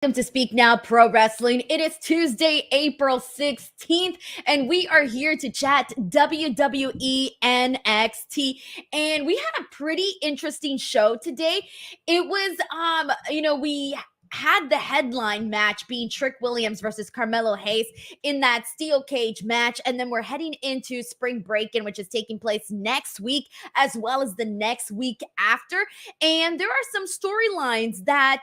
Welcome to Speak Now Pro Wrestling. It is Tuesday, April 16th, and we are here to chat WWE NXT. And we had a pretty interesting show today. It was, we had the headline match being Trick Williams versus Carmelo Hayes in that steel cage match. And then we're heading into Spring Break-In, which is taking place next week, as well as the next week after. And there are some storylines that,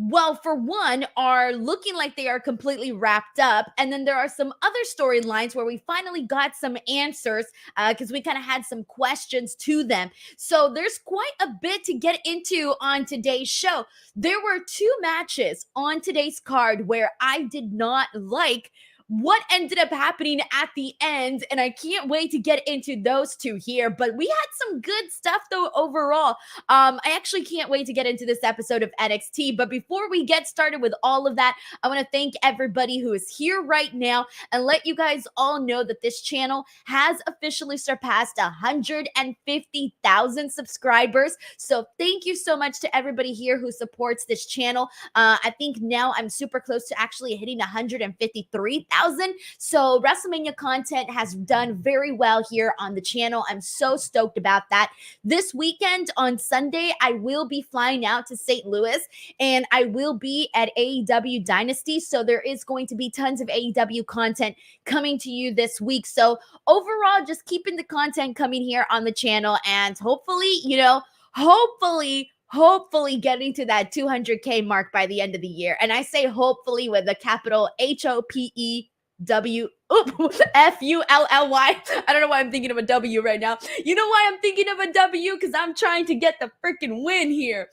well, for one, are looking like they are completely wrapped up. And then there are some other storylines where we finally got some answers because we kind of had some questions to them. So there's quite a bit to get into on today's show. There were two matches on today's card where I did not like what ended up happening at the end, and I can't wait to get into those two here. But we had some good stuff, though, overall. I actually can't wait to get into this episode of NXT. But before we get started with all of that, I want to thank everybody who is here right now and let you guys all know that this channel has officially surpassed 150,000 subscribers. So thank you so much to everybody here who supports this channel. I think now I'm super close to actually hitting 153,000. So WrestleMania content has done very well here on the channel. I'm so stoked about that. This weekend on Sunday, I will be flying out to St. Louis and I will be at AEW Dynasty. So there is going to be tons of AEW content coming to you this week. So overall, just keeping the content coming here on the channel and hopefully getting to that 200K mark by the end of the year. And I say hopefully with a capital HOPEWFULLY. I don't know why I'm thinking of a W right now. You know why I'm thinking of a W? Because I'm trying to get the freaking win here.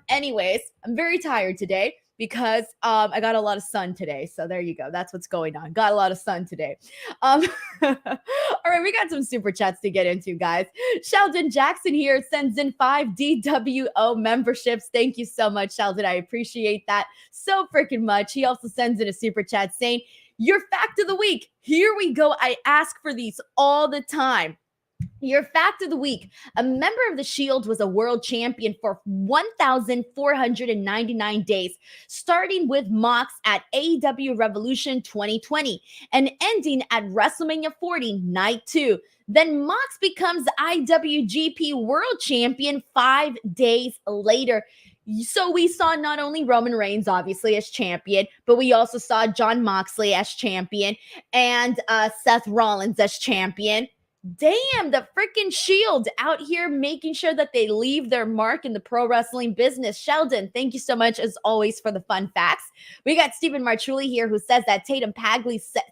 Anyways, I'm very tired today because I got a lot of sun today. So there you go. That's what's going on. Got a lot of sun today. All right, we got some super chats to get into, guys. Sheldon Jackson here sends in 5 DWO memberships. Thank you so much, Sheldon. I appreciate that so freaking much. He also sends in a super chat saying, your fact of the week. Here we go. I ask for these all the time. Your fact of the week. A member of the Shield was a world champion for 1,499 days, starting with Mox at AEW Revolution 2020 and ending at WrestleMania 40 Night 2. Then Mox becomes IWGP World Champion 5 days later. So we saw not only Roman Reigns, obviously, as champion, but we also saw Jon Moxley as champion and Seth Rollins as champion. Damn, the freaking Shield out here making sure that they leave their mark in the pro wrestling business. Sheldon, thank you so much, as always, for the fun facts. We got Stephen Marchulli here who says that Tatum Paxley says,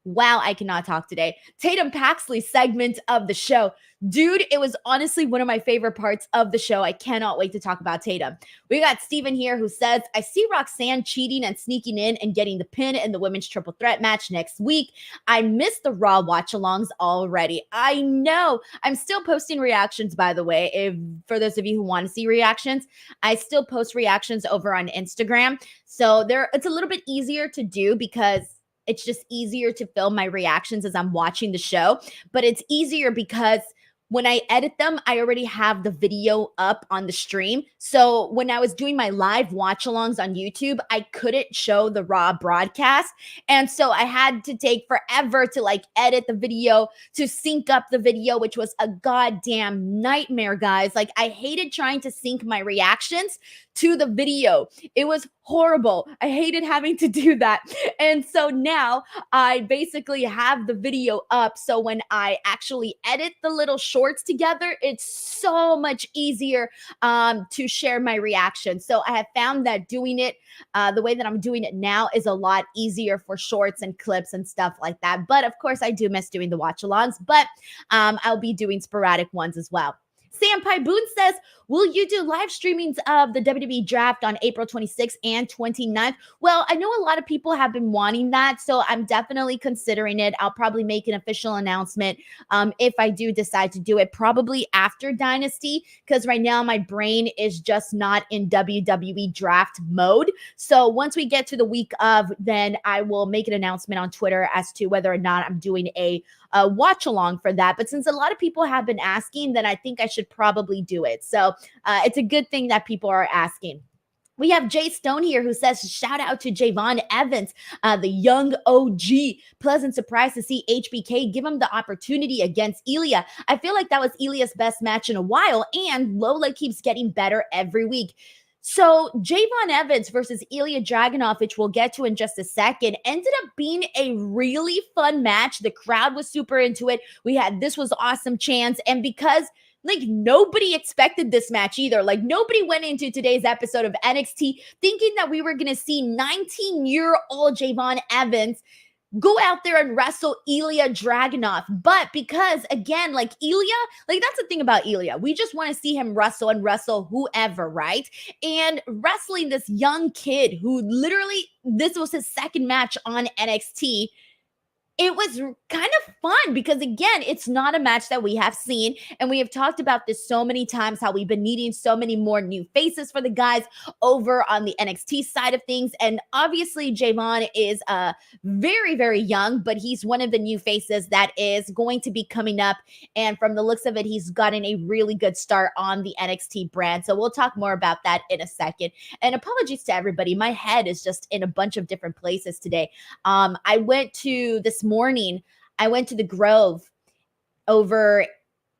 wow, I cannot talk today. Tatum Paxley segment of the show. Dude, it was honestly one of my favorite parts of the show. I cannot wait to talk about Tatum. We got Steven here who says, I see Roxanne cheating and sneaking in and getting the pin in the women's triple threat match next week. I missed the Raw watch-alongs already. I know. I'm still posting reactions, by the way. If for those of you who want to see reactions, I still post reactions over on Instagram. So it's a little bit easier to do because it's just easier to film my reactions as I'm watching the show, but it's easier because when I edit them, I already have the video up on the stream. So when I was doing my live watch-alongs on YouTube, I couldn't show the Raw broadcast. And so I had to take forever to edit the video, to sync up the video, which was a goddamn nightmare, guys. I hated trying to sync my reactions to the video. It was horrible. I hated having to do that. And so now I basically have the video up. So when I actually edit the little shorts together, it's so much easier to share my reaction. So I have found that doing it the way that I'm doing it now is a lot easier for shorts and clips and stuff like that. But of course, I do miss doing the watch-alongs, but I'll be doing sporadic ones as well. Sam Boone says, will you do live streamings of the WWE draft on April 26th and 29th? Well, I know a lot of people have been wanting that, so I'm definitely considering it. I'll probably make an official announcement if I do decide to do it, probably after Dynasty, because right now my brain is just not in WWE draft mode. So once we get to the week of, then I will make an announcement on Twitter as to whether or not I'm doing a watch along for that. But since a lot of people have been asking, then I think I should probably do it. So it's a good thing that people are asking. We have Jay Stone here who says, shout out to Javon Evans, the young OG. Pleasant surprise to see HBK give him the opportunity against Ilya. I feel like that was Ilya's best match in a while, and Lola keeps getting better every week. So Javon Evans versus Ilya Dragunov, which we'll get to in just a second, ended up being a really fun match. The crowd was super into it. This was awesome chants. And because like nobody expected this match either. Like nobody went into today's episode of NXT thinking that we were going to see 19-year-old Javon Evans go out there and wrestle Ilya Dragunov. But because, again, like Ilya, like that's the thing about Ilya. We just want to see him wrestle and wrestle whoever, right? And wrestling this young kid who literally, this was his second match on NXT. It was kind of fun because, again, it's not a match that we have seen. And we have talked about this so many times, how we've been needing so many more new faces for the guys over on the NXT side of things. And obviously, Javon is very, very young, but he's one of the new faces that is going to be coming up. And from the looks of it, he's gotten a really good start on the NXT brand. So we'll talk more about that in a second. And apologies to everybody. My head is just in a bunch of different places today. I went to the Grove over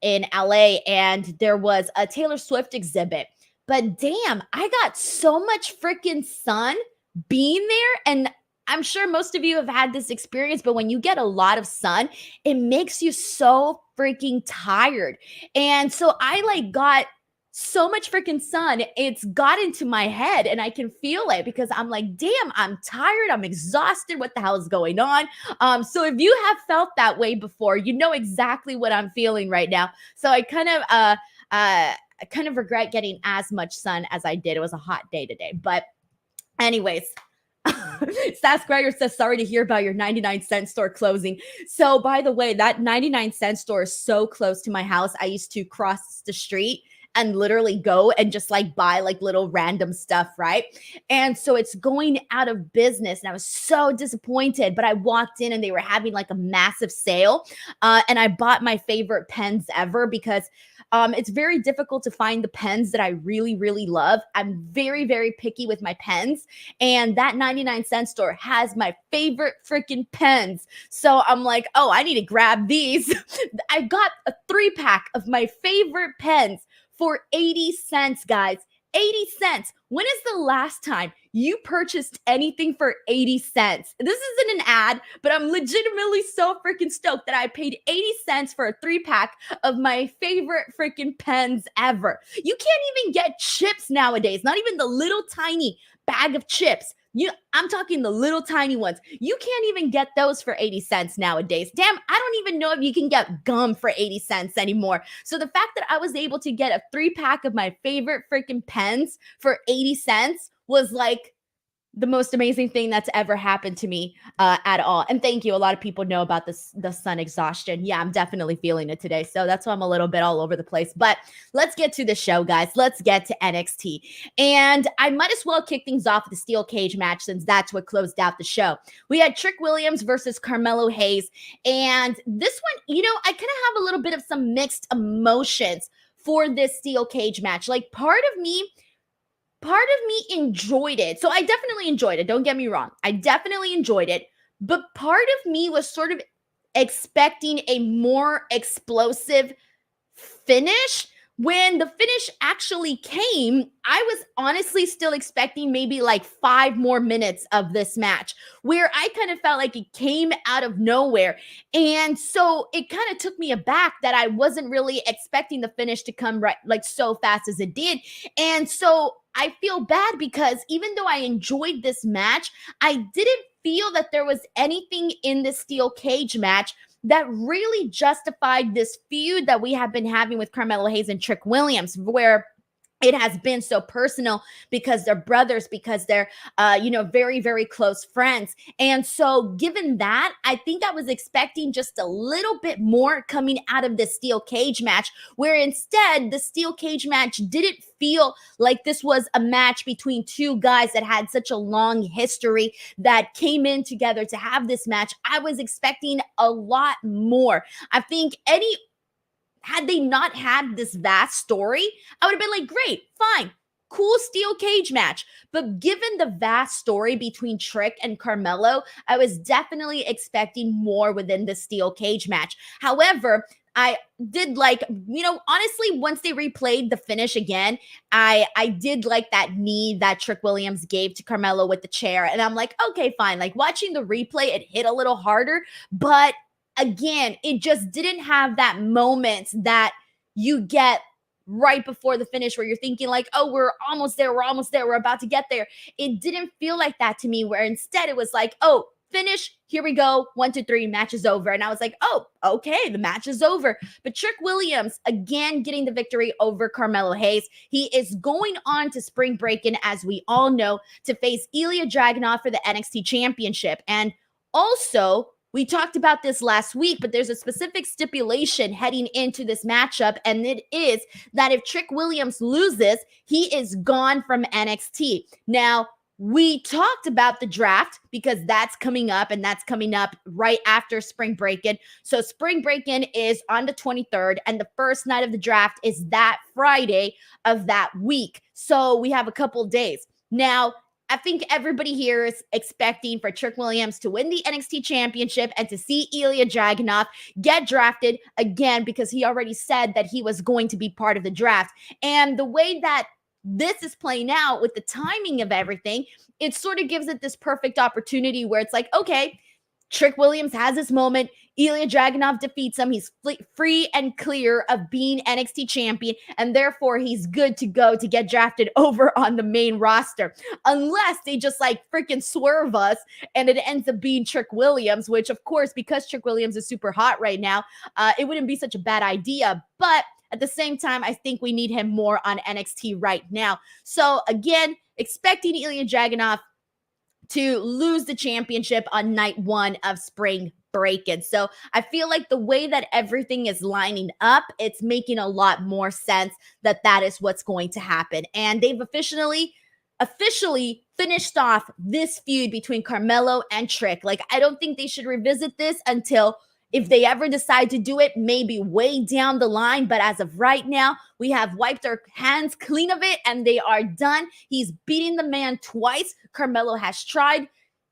in LA, and there was a Taylor Swift exhibit. But damn, I got so much freaking sun being there. And I'm sure most of you have had this experience, but when you get a lot of sun, it makes you so freaking tired. And so I like got so much freaking sun, it's got into my head and I can feel it because I'm like, damn, I'm tired, I'm exhausted, what the hell is going on? So if you have felt that way before, you know exactly what I'm feeling right now. So I kind of regret getting as much sun as I did. It was a hot day today. But anyways, Stas Greider says, sorry to hear about your 99-cent store closing. So by the way, that 99-cent store is so close to my house. I used to cross the street and literally go and just like buy like little random stuff, right? And so it's going out of business and I was so disappointed, but I walked in and they were having like a massive sale and I bought my favorite pens ever because it's very difficult to find the pens that I really, really love. I'm very, very picky with my pens, and that 99-cent store has my favorite freaking pens. So I'm like, oh, I need to grab these. I got a 3-pack of my favorite pens for 80 cents, guys. 80 cents. When is the last time you purchased anything for 80 cents? This isn't an ad, but I'm legitimately so freaking stoked that I paid 80 cents for a 3-pack of my favorite freaking pens ever. You can't even get chips nowadays, not even the little tiny bag of chips. I'm talking the little tiny ones. You can't even get those for 80 cents nowadays. Damn, I don't even know if you can get gum for 80 cents anymore. So the fact that I was able to get a 3-pack of my favorite freaking pens for 80 cents was like the most amazing thing that's ever happened to me at all. And thank you. A lot of people know about the sun exhaustion. Yeah, I'm definitely feeling it today. So that's why I'm a little bit all over the place. But let's get to the show, guys. Let's get to NXT. And I might as well kick things off with the steel cage match since that's what closed out the show. We had Trick Williams versus Carmelo Hayes. And this one, I kind of have a little bit of some mixed emotions for this steel cage match. Like part of me enjoyed it. So I definitely enjoyed it. Don't get me wrong. I definitely enjoyed it. But part of me was sort of expecting a more explosive finish. When the finish actually came, I was honestly still expecting maybe like 5 more minutes of this match where I kind of felt like it came out of nowhere. And so it kind of took me aback that I wasn't really expecting the finish to come right like so fast as it did. And so I feel bad because even though I enjoyed this match, I didn't feel that there was anything in this steel cage match that really justified this feud that we have been having with Carmelo Hayes and Trick Williams, where it has been so personal because they're brothers, because they're, very, very close friends. And so given that, I think I was expecting just a little bit more coming out of this steel cage match, where instead the steel cage match didn't feel like this was a match between two guys that had such a long history that came in together to have this match. I was expecting a lot more. I think had they not had this vast story, I would have been like, great, fine. cool steel cage match. But given the vast story between Trick and Carmelo, I was definitely expecting more within the steel cage match. However, I did like, honestly, once they replayed the finish again, I did like that knee that Trick Williams gave to Carmelo with the chair. And I'm like, okay, fine. Like watching the replay, it hit a little harder, but again, it just didn't have that moment that you get right before the finish where you're thinking like, oh, we're almost there, we're about to get there. It didn't feel like that to me, where instead it was like, oh, finish, here we go, 1, 2, 3, match is over. And I was like, oh, okay, the match is over. But Trick Williams again getting the victory over Carmelo Hayes. He is going on to Spring Breakin', as we all know, to face Ilya Dragunov for the NXT Championship. And also, we talked about this last week, but there's a specific stipulation heading into this matchup, and it is that if Trick Williams loses, he is gone from NXT. Now, we talked about the draft because that's coming up, and that's coming up right after Spring Breakin'. So Spring Breakin' is on the 23rd, and the first night of the draft is that Friday of that week. So we have a couple days. Now, I think everybody here is expecting for Trick Williams to win the NXT Championship and to see Ilya Dragunov get drafted again, because he already said that he was going to be part of the draft. And the way that this is playing out with the timing of everything, it sort of gives it this perfect opportunity where it's like, okay, Trick Williams has his moment. Ilya Dragunov defeats him. He's free and clear of being NXT champion, and therefore he's good to go to get drafted over on the main roster. Unless they just like freaking swerve us and it ends up being Trick Williams, which of course, because Trick Williams is super hot right now, it wouldn't be such a bad idea. But at the same time, I think we need him more on NXT right now. So again, expecting Ilya Dragunov to lose the championship on night 1 of Spring Breakin'. So I feel like the way that everything is lining up, it's making a lot more sense that that is what's going to happen. And they've officially finished off this feud between Carmelo and Trick. Like, I don't think they should revisit this until, if they ever decide to do it, maybe way down the line. But as of right now, we have wiped our hands clean of it and they are done. He's beating the man twice. Carmelo has tried.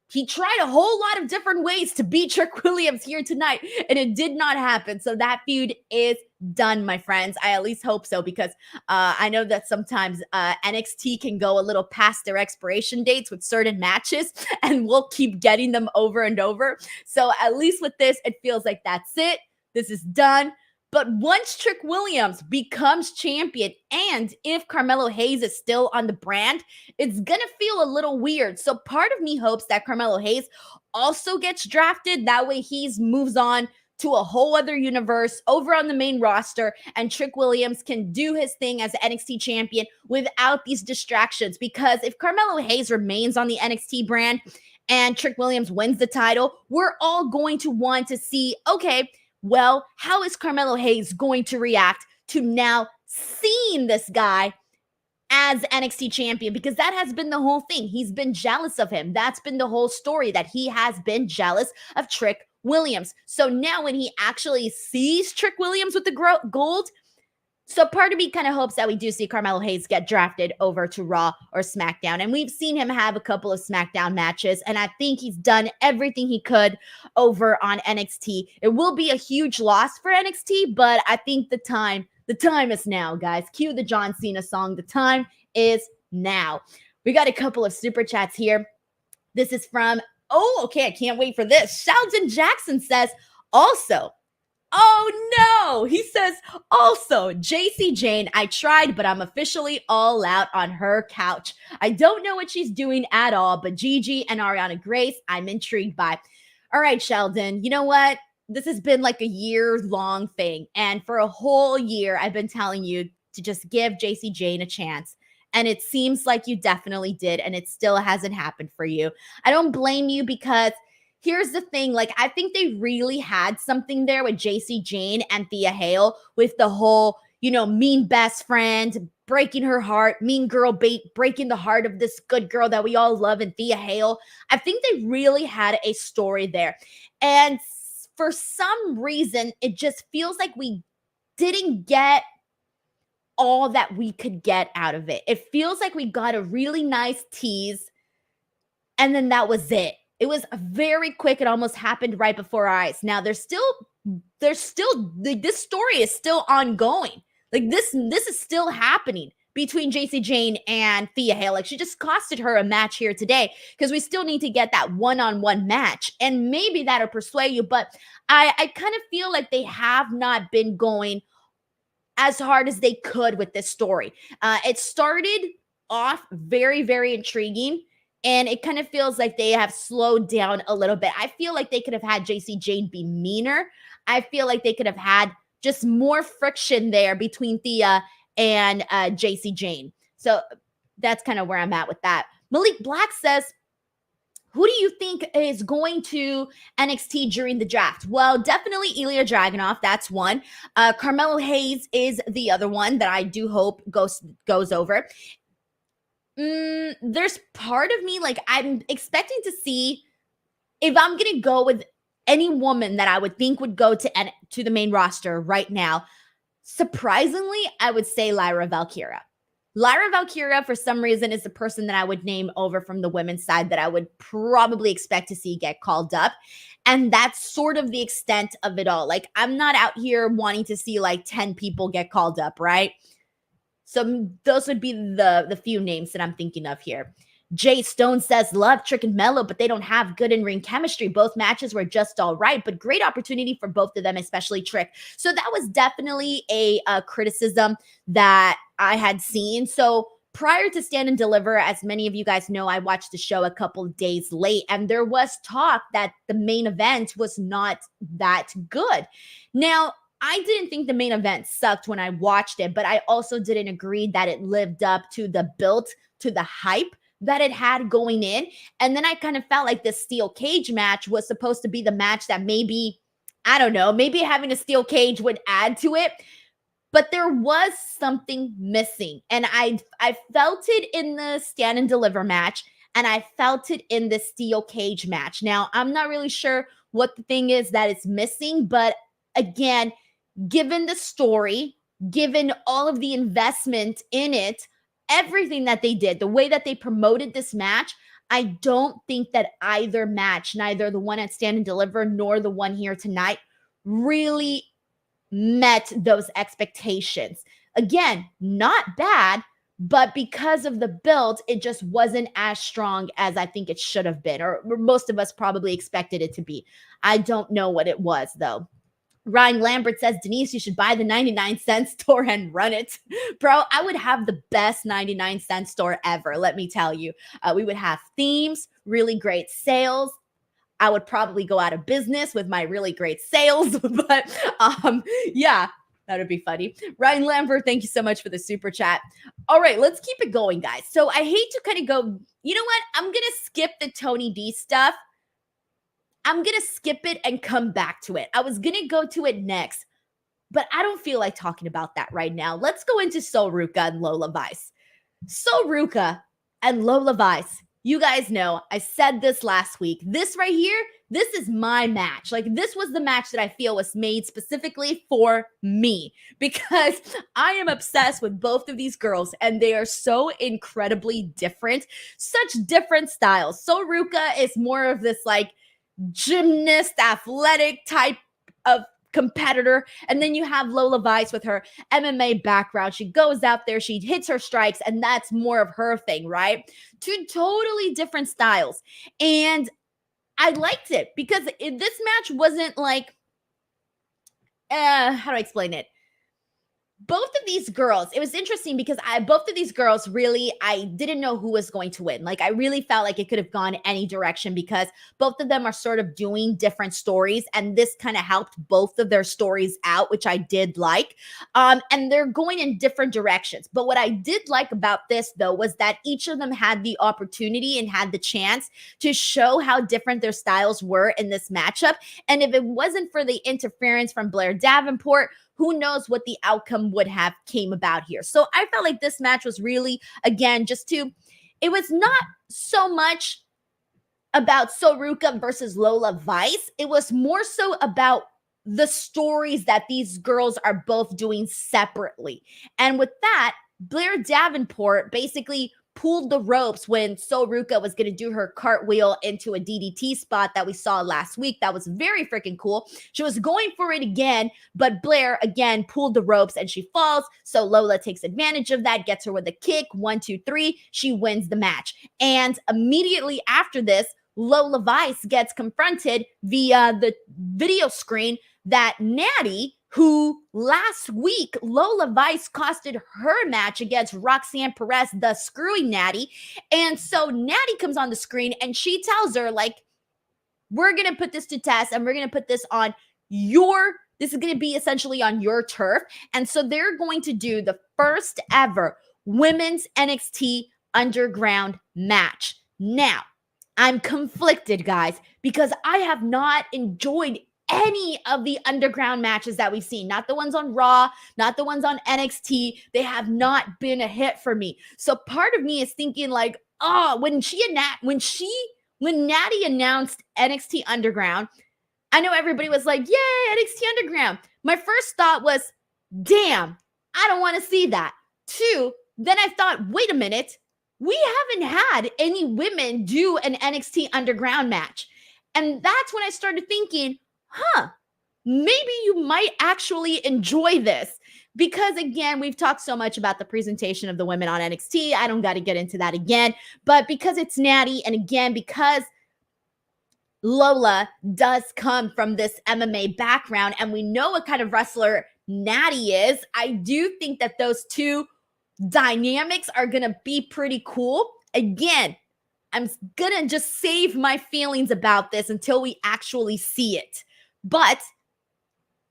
He tried a whole lot of different ways to beat Trick Williams here tonight, and it did not happen. So that feud is done, my friends. I at least hope so, because I know that sometimes NXT can go a little past their expiration dates with certain matches, and we'll keep getting them over and over. So at least with this, it feels like that's it. This is done. But once Trick Williams becomes champion, and if Carmelo Hayes is still on the brand, it's going to feel a little weird. So part of me hopes that Carmelo Hayes also gets drafted. That way he moves on to a whole other universe over on the main roster, and Trick Williams can do his thing as NXT champion without these distractions. Because if Carmelo Hayes remains on the NXT brand and Trick Williams wins the title, we're all going to want to see, okay, well, how is Carmelo Hayes going to react to now seeing this guy as NXT champion? Because that has been the whole thing. He's been jealous of him. That's been the whole story, that he has been jealous of Trick Williams. So now when he actually sees Trick Williams with the gold, so part of me kind of hopes that we do see Carmelo Hayes get drafted over to Raw or SmackDown. And we've seen him have a couple of SmackDown matches, and I think he's done everything he could over on NXT. It will be a huge loss for NXT, but I think the time is now, guys. Cue the John Cena song. The time is now. We got a couple of super chats here. This is from, I can't wait for this. Sheldon Jackson says, also, oh no, he says, also, JC Jane, I tried, but I'm officially all out on her couch. I don't know what she's doing at all, but Gigi and Ariana Grace, I'm intrigued by. All right, Sheldon, you know what? This has been like a year-long thing, and for a whole year, I've been telling you to just give JC Jane a chance. And it seems like you definitely did, and it still hasn't happened for you. I don't blame you, because here's the thing, like, I think they really had something there with JC Jane and Thea Hale with the whole, mean best friend, breaking her heart, mean girl breaking the heart of this good girl that we all love in Thea Hale. I think they really had a story there. And for some reason, it just feels like we didn't get all that we could get out of it. It feels like we got a really nice tease, and then that was it. It was very quick. It almost happened right before our eyes. Now this story is still ongoing. Like this is still happening between JC Jane and Thea Hale. Like she just costed her a match here today because we still need to get that one-on-one match. And maybe that'll persuade you, but I kind of feel like they have not been going as hard as they could with this story. It started off very, very intriguing, and it kind of feels like they have slowed down a little bit. I feel like they could have had JC Jane be meaner. I feel like they could have had just more friction there between Thea and JC Jane. So that's kind of where I'm at with that. Malik Black says, who do you think is going to NXT during the draft? Well, definitely Ilya Dragunov. That's one. Carmelo Hayes is the other one that I do hope goes over. There's part of me, like, I'm expecting to see if I'm going to go with any woman that I would think would go to the main roster right now. Surprisingly, I would say Lyra Valkyria. Lyra Valkyria, for some reason, is the person that I would name over from the women's side that I would probably expect to see get called up. And that's sort of the extent of it all. Like, I'm not out here wanting to see like 10 people get called up, right? So those would be the few names that I'm thinking of here. Jay Stone says, love Trick and Mello, but they don't have good in-ring chemistry. Both matches were just all right, but great opportunity for both of them, especially Trick. So that was definitely a criticism that I had seen. So prior to Stand and Deliver, as many of you guys know, I watched the show a couple of days late, and there was talk that the main event was not that good. Now, I didn't think the main event sucked when I watched it, but I also didn't agree that it lived up to the build, to the hype that it had going in. And then I kind of felt like this steel cage match was supposed to be the match that maybe, I don't know, maybe having a steel cage would add to it. But there was something missing. And I felt it in the Stand and Deliver match, and I felt it in the steel cage match. Now, I'm not really sure what the thing is that it's missing, but again, given the story, given all of the investment in it, everything that they did, the way that they promoted this match, I don't think that either match, neither the one at Stand and Deliver nor the one here tonight, really met those expectations. Again, not bad, but because of the build, it just wasn't as strong as I think it should have been, or most of us probably expected it to be. I don't know what it was, though. Ryan Lambert says, Denise, you should buy the 99-cent store and run it. Bro, I would have the best 99-cent store ever, let me tell you. We would have themes, really great sales. I would probably go out of business with my really great sales, but yeah, that would be funny. Ryan Lambert, thank you so much for the super chat. All right, let's keep it going, guys. So I hate to kind of go, you know what? I'm going to skip the Tony D stuff. I'm going to skip it and come back to it. I was going to go to it next, but I don't feel like talking about that right now. Let's go into Sol Ruca and Lola Vice. Sol Ruca and Lola Vice. You guys know, I said this last week. This right here, this is my match. Like, this was the match that I feel was made specifically for me because I am obsessed with both of these girls, and they are so incredibly different. Such different styles. Sol Ruca is more of this, like, gymnast, athletic type of competitor. And then you have Lola Vice with her MMA background. She goes out there, she hits her strikes, and that's more of her thing, right? Two totally different styles. And I liked it because this match wasn't like, how do I explain it? Both of these girls, it was interesting because both of these girls really, I didn't know who was going to win. Like, I really felt like it could have gone any direction because both of them are sort of doing different stories, and this kind of helped both of their stories out, which I did like. And they're going in different directions. But what I did like about this, though, was that each of them had the opportunity and had the chance to show how different their styles were in this matchup. And if it wasn't for the interference from Blair Davenport, who knows what the outcome would have came about here. So I felt like this match was really, again, it was not so much about Sol Ruca versus Lola Vice. It was more so about the stories that these girls are both doing separately. And with that, Blair Davenport basically pulled the ropes when Soruka was going to do her cartwheel into a DDT spot that we saw last week. That was very freaking cool. She was going for it again, but Blair again pulled the ropes and she falls. So Lola takes advantage of that, gets her with a kick. 1, 2, 3. She wins the match. And immediately after this, Lola Vice gets confronted via the video screen that Natty, who last week Lola Vice costed her match against Roxanne Perez, the screwy Natty. And so Natty comes on the screen and she tells her, like, we're going to put this to test and we're going to put this on this is going to be essentially on your turf. And so they're going to do the first ever women's NXT underground match. Now, I'm conflicted, guys, because I have not enjoyed any of the underground matches that we've seen. Not the ones on Raw, not the ones on NXT. They have not been a hit for me. So part of me is thinking like, oh, when Natty announced NXT Underground, I know everybody was like, yay, NXT Underground. My first thought was, damn, I don't want to see that. 2, then I thought, wait a minute, we haven't had any women do an NXT Underground match. And that's when I started thinking, maybe you might actually enjoy this. Because again, we've talked so much about the presentation of the women on NXT. I don't got to get into that again. But because it's Natty, and again, because Lola does come from this MMA background, and we know what kind of wrestler Natty is, I do think that those two dynamics are going to be pretty cool. Again, I'm going to just save my feelings about this until we actually see it. But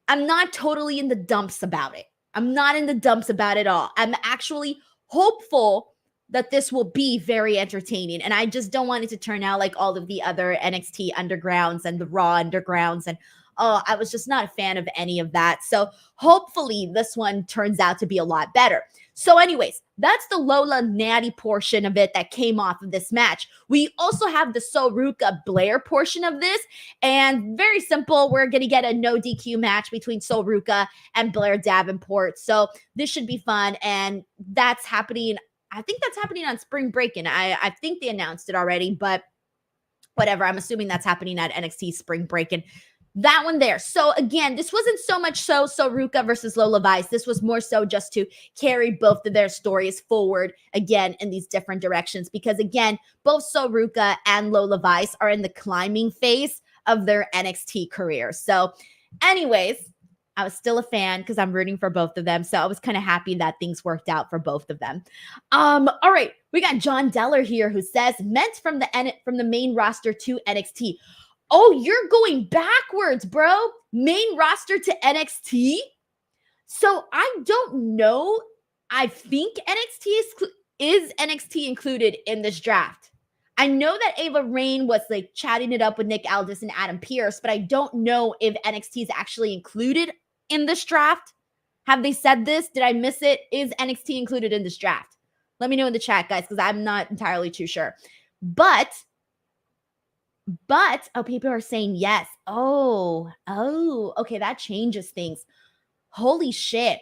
I'm not totally in the dumps about it. I'm not in the dumps about it all. I'm actually hopeful that this will be very entertaining. And I just don't want it to turn out like all of the other NXT Undergrounds and the Raw Undergrounds. And I was just not a fan of any of that. So hopefully this one turns out to be a lot better. So anyways, that's the Lola Natty portion of it that came off of this match. We also have the Soruka Blair portion of this. And very simple, we're going to get a no DQ match between Soruka and Blair Davenport. So this should be fun. And that's happening. I think that's happening on Spring Break. And I think they announced it already, but whatever. I'm assuming that's happening at NXT Spring Break. And that one there. So again, this wasn't so much Soruka versus Lola Vice. This was more so just to carry both of their stories forward again in these different directions. Because again, both Soruka and Lola Vice are in the climbing phase of their NXT career. So anyways, I was still a fan because I'm rooting for both of them. So I was kind of happy that things worked out for both of them. All right, we got John Deller here who says meant from the main roster to NXT. Oh, you're going backwards, bro. Main roster to NXT. So I don't know. I think NXT is NXT included in this draft. I know that Ava Raine was like chatting it up with Nick Aldis and Adam Pearce, but I don't know if NXT is actually included in this draft. Have they said this? Did I miss it? Is NXT included in this draft? Let me know in the chat, guys, because I'm not entirely too sure. But people are saying yes. Oh, okay, that changes things. Holy shit.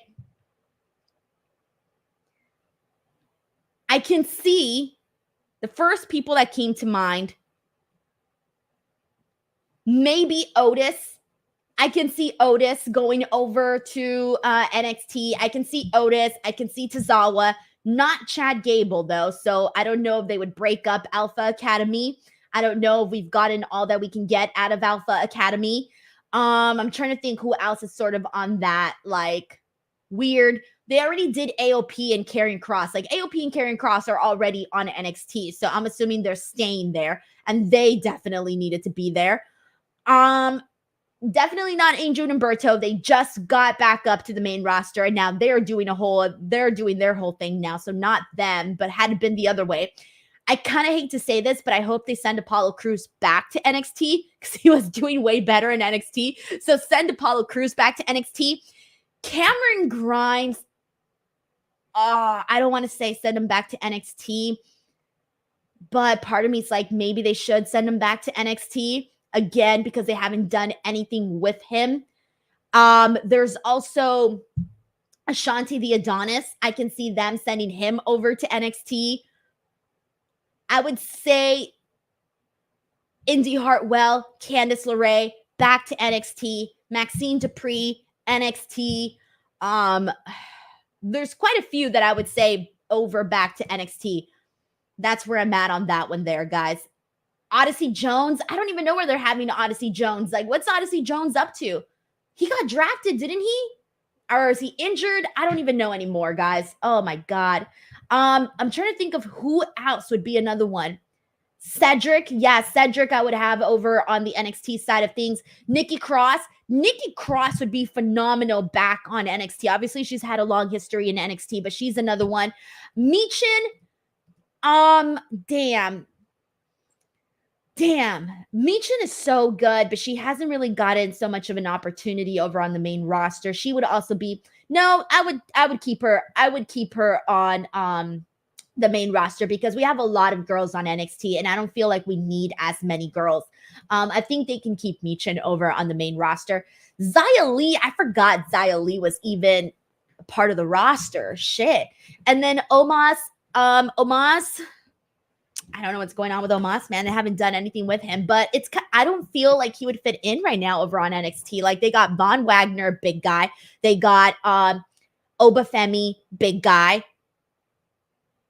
I can see the first people that came to mind. Maybe Otis. I can see Otis going over to NXT. I can see Otis. I can see Tozawa. Not Chad Gable, though. So I don't know if they would break up Alpha Academy. I don't know if we've gotten all that we can get out of Alpha Academy. I'm trying to think who else is sort of on that, like, weird. They already did AOP and Karrion Kross. Like, AOP and Karrion Kross are already on NXT. So I'm assuming they're staying there. And they definitely needed to be there. Definitely not Angel and Umberto. They just got back up to the main roster. And now they're doing their whole thing now. So not them, but had it been the other way. I kind of hate to say this, but I hope they send Apollo Crews back to NXT because he was doing way better in NXT. So send Apollo Crews back to NXT. Cameron Grimes, I don't want to say send him back to NXT, but part of me is like, maybe they should send him back to NXT again because they haven't done anything with him. There's also Ashanti the Adonis. I can see them sending him over to NXT. I would say Indy Hartwell, Candice LeRae, back to NXT. Maxine Dupree, NXT. There's quite a few that I would say over back to NXT. That's where I'm at on that one there, guys. Odyssey Jones, I don't even know where they're having Odyssey Jones. Like, what's Odyssey Jones up to? He got drafted, didn't he? Or is he injured? I don't even know anymore, guys. Oh my God. I'm trying to think of who else would be another one. Cedric. Yeah, Cedric I would have over on the NXT side of things. Nikki Cross. Nikki Cross would be phenomenal back on NXT. Obviously, she's had a long history in NXT, but she's another one. Michin. Damn. Michin is so good, but she hasn't really gotten so much of an opportunity over on the main roster. She would also be I would keep her. I would keep her on the main roster because we have a lot of girls on NXT, and I don't feel like we need as many girls. I think they can keep Michin over on the main roster. Xia Li, I forgot Xia Li was even part of the roster. Shit. And then Omos, I don't know what's going on with Omos, man. They haven't done anything with him, but I don't feel like he would fit in right now over on NXT. Like, they got Von Wagner, big guy. They got Obafemi, big guy.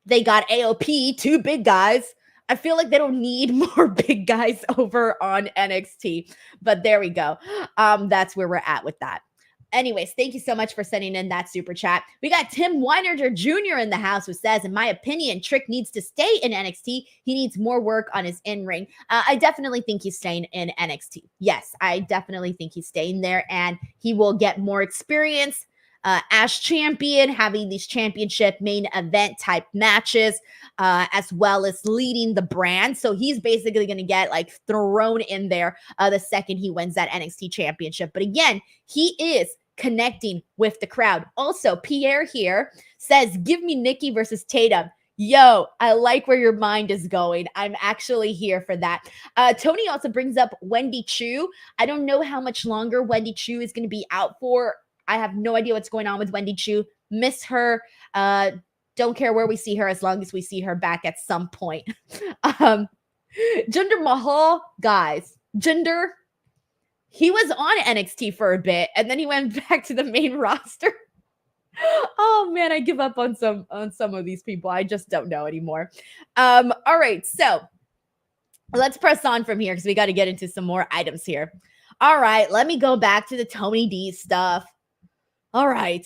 They got AOP, two big guys. I feel like they don't need more big guys over on NXT, but there we go. That's where we're at with that. Anyways, thank you so much for sending in that super chat. We got Tim Weinerger Jr. in the house who says, in my opinion, Trick needs to stay in NXT. He needs more work on his in-ring. I definitely think he's staying in NXT. Yes, I definitely think he's staying there, and he will get more experience as champion, having these championship main event type matches, as well as leading the brand. So he's basically going to get like thrown in there the second he wins that NXT championship. But again, he is connecting with the crowd. Also, Pierre here says, give me Nikki versus Tatum. Yo, I like where your mind is going. I'm actually here for that. Tony also brings up Wendy Chu. I don't know how much longer Wendy Chu is going to be out for. I have no idea what's going on with Wendy Chu. Miss her. Don't care where we see her as long as we see her back at some point. Jinder Mahal, guys. Jinder, he was on NXT for a bit, and then he went back to the main roster. Oh man, I give up on some of these people. I just don't know anymore. All right, so let's press on from here because we got to get into some more items here. All right, let me go back to the Tony D stuff. All right.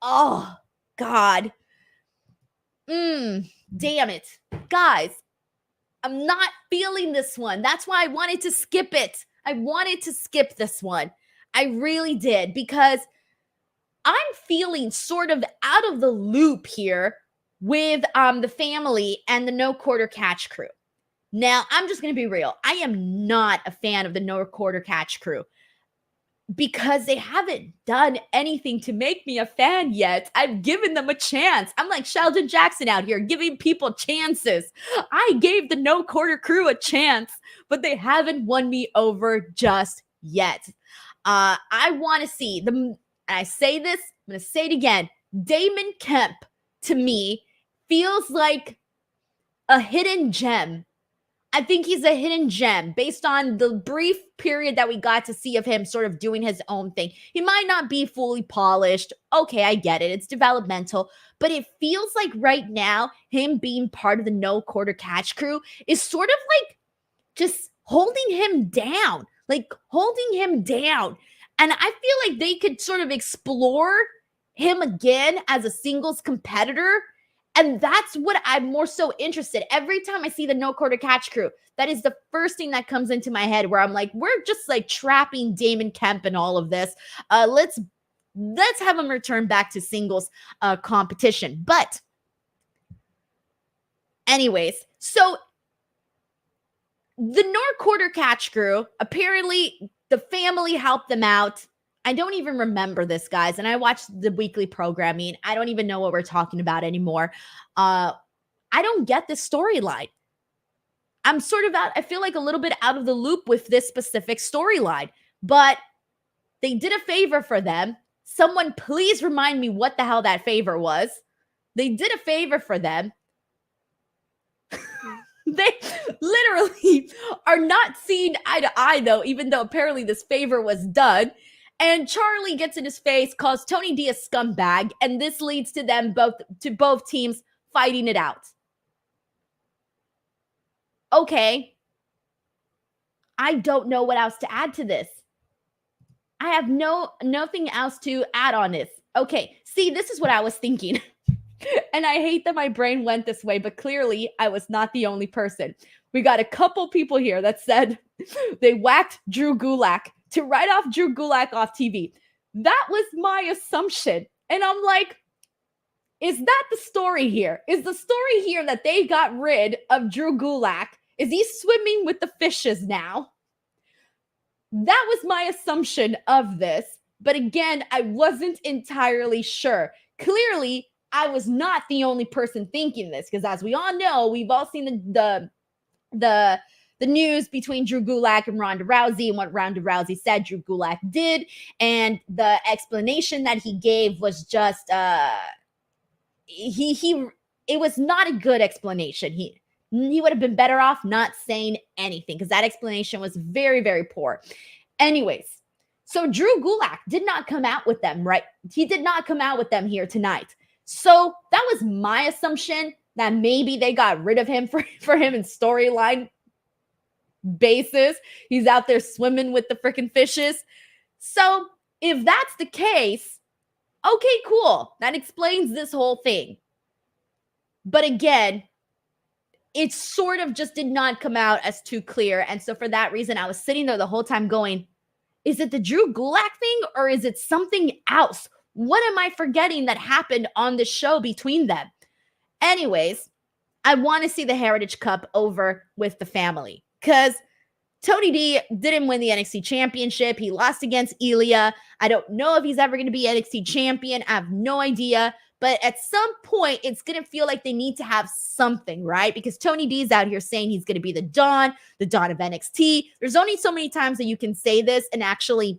Oh God. Damn it, guys. I'm not feeling this one. That's why I wanted to skip it. I wanted to skip this one. I really did, because I'm feeling sort of out of the loop here with the family and the No Quarter Catch crew. Now, I'm just going to be real. I am not a fan of the No Quarter Catch crew because they haven't done anything to make me a fan yet. I've given them a chance. I'm like Sheldon Jackson out here giving people chances. I gave the No Quarter crew a chance, but they haven't won me over just yet. I want to see them. And I say this, I'm going to say it again. Damon Kemp, to me, feels like a hidden gem. I think he's a hidden gem based on the brief period that we got to see of him sort of doing his own thing. He might not be fully polished. Okay, I get it. It's developmental. But it feels like right now, him being part of the No Quarter Catch crew is sort of like just holding him down. And I feel like they could sort of explore him again as a singles competitor. And that's what I'm more so interested. Every time I see the No Quarter Catch crew, that is the first thing that comes into my head, where I'm like, we're just like trapping Damon Kemp and all of this. Let's have him return back to singles competition. But anyways, so the No Quarter Catch crew, apparently the family helped them out. I don't even remember this, guys. And I watched the weekly programming. I don't even know what we're talking about anymore. I don't get this storyline. I'm sort of I feel like a little bit out of the loop with this specific storyline. But they did a favor for them. Someone please remind me what the hell that favor was. They did a favor for them. They literally are not seen eye to eye, though, even though apparently this favor was done. And Charlie gets in his face, calls Tony D a scumbag, and this leads to them both teams fighting it out. Okay. I don't know what else to add to this. I have nothing else to add on this. Okay. See, this is what I was thinking. And I hate that my brain went this way, but clearly I was not the only person. We got a couple people here that said they whacked Drew Gulak to write off Drew Gulak off TV. That was my assumption. And I'm like, is that the story here? Is the story here that they got rid of Drew Gulak? Is he swimming with the fishes now? That was my assumption of this. But again, I wasn't entirely sure. Clearly, I was not the only person thinking this, because as we all know, we've all seen the news between Drew Gulak and Ronda Rousey and what Ronda Rousey said Drew Gulak did, and the explanation that he gave was just it was not a good explanation. He would have been better off not saying anything, because that explanation was very, very poor. Anyways, so Drew Gulak did not come out with them, right? He did not come out with them here tonight. So that was my assumption, that maybe they got rid of him for him in storyline basis. He's out there swimming with the freaking fishes. So if that's the case, okay, cool. That explains this whole thing. But again, it sort of just did not come out as too clear. And so for that reason, I was sitting there the whole time going, is it the Drew Gulak thing or is it something else? What am I forgetting that happened on the show between them? Anyways, I want to see the Heritage Cup over with the family, because Tony D didn't win the NXT championship. He lost against Ilya. I don't know if he's ever going to be NXT champion. I have no idea. But at some point, it's going to feel like they need to have something, right? Because Tony D is out here saying he's going to be the Dawn of NXT. There's only so many times that you can say this and actually